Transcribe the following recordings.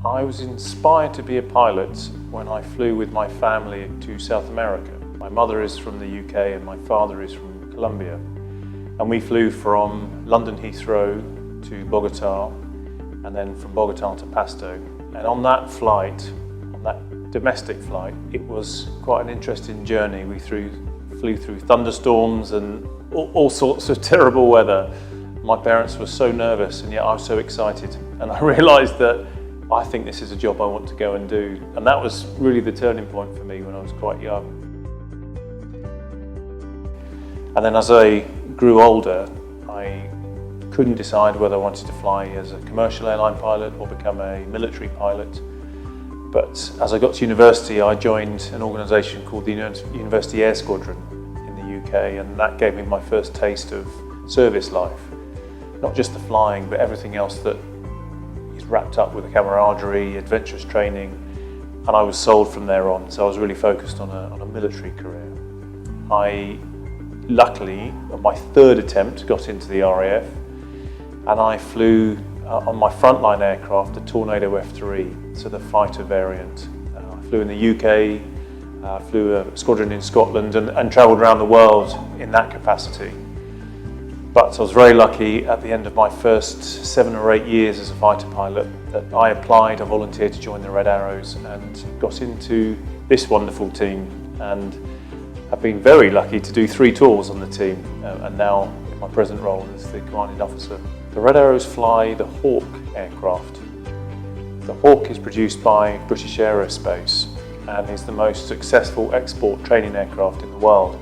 I was inspired to be a pilot when I flew with my family to South America. My mother is from the UK and my father is from Colombia. And we flew from London Heathrow to Bogota and then from Bogota to Pasto. And on that flight, on that domestic flight, it was quite an interesting journey. We flew through thunderstorms and all sorts of terrible weather. My parents were so nervous and yet I was so excited. And I realised that I think this is a job I want to go and do. And that was really the turning point for me when I was quite young. And then as I grew older, I couldn't decide whether I wanted to fly as a commercial airline pilot or become a military pilot. But as I got to university, I joined an organisation called the University Air Squadron in the UK, and that gave me my first taste of service life. Not just the flying, but everything else that is wrapped up with the camaraderie, adventurous training, and I was sold from there on. So I was really focused on a military career. I luckily, on my third attempt, got into the RAF, and I flew on my frontline aircraft, the Tornado F3, so the fighter variant. I flew in the UK, flew a squadron in Scotland, and travelled around the world in that capacity. But I was very lucky at the end of my first 7 or 8 years as a fighter pilot that I applied, I volunteered to join the Red Arrows and got into this wonderful team. And I've been very lucky to do 3 tours on the team, and now in my present role as the commanding officer. The Red Arrows fly the Hawk aircraft. The Hawk is produced by British Aerospace and is the most successful export training aircraft in the world.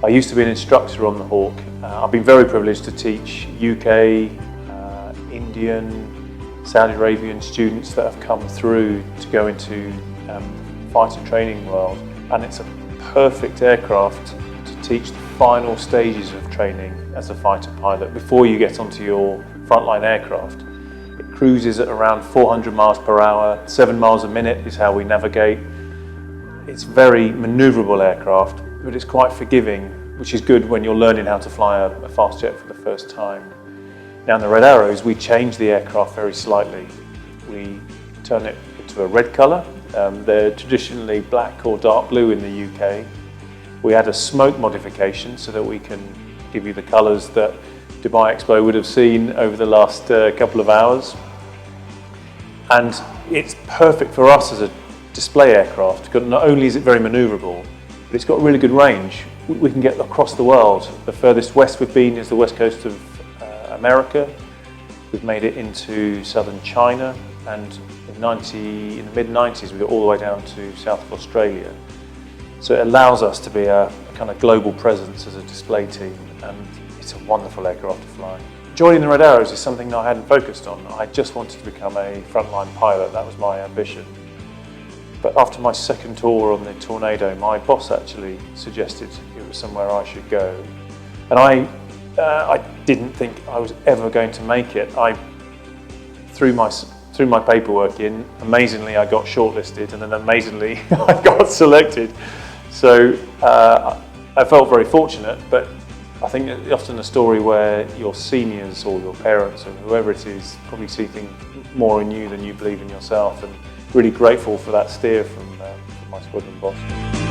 I used to be an instructor on the Hawk. I've been very privileged to teach UK, Indian, Saudi Arabian students that have come through to go into the fighter training world, and it's a perfect aircraft to teach the final stages of training as a fighter pilot before you get onto your frontline aircraft. It cruises at around 400 miles per hour, 7 miles a minute is how we navigate. It's very manoeuvrable aircraft, but it's quite forgiving, which is good when you're learning how to fly a fast jet for the first time. Now in the Red Arrows, we change the aircraft very slightly. We turn it into a red colour. They're traditionally black or dark blue in the UK. We add a smoke modification so that we can give you the colours that Dubai Expo would have seen over the last couple of hours. And it's perfect for us as a display aircraft, because not only is it very manoeuvrable, but it's got really good range. We can get across the world. The furthest west we've been is the west coast of America. We've made it into southern China, and in the mid-90s we got all the way down to south of Australia. So it allows us to be a kind of global presence as a display team, and it's a wonderful aircraft to fly. Joining the Red Arrows is something that I hadn't focused on. I just wanted to become a frontline pilot, that was my ambition. But after my second tour on the Tornado, my boss actually suggested it was somewhere I should go. And I didn't think I was ever going to make it. I threw my paperwork in. Amazingly, I got shortlisted, and then amazingly, I got selected. So I felt very fortunate, but I think it's often a story where your seniors or your parents or whoever it is probably see things more in you than you believe in yourself, and really grateful for that steer from my squadron boss.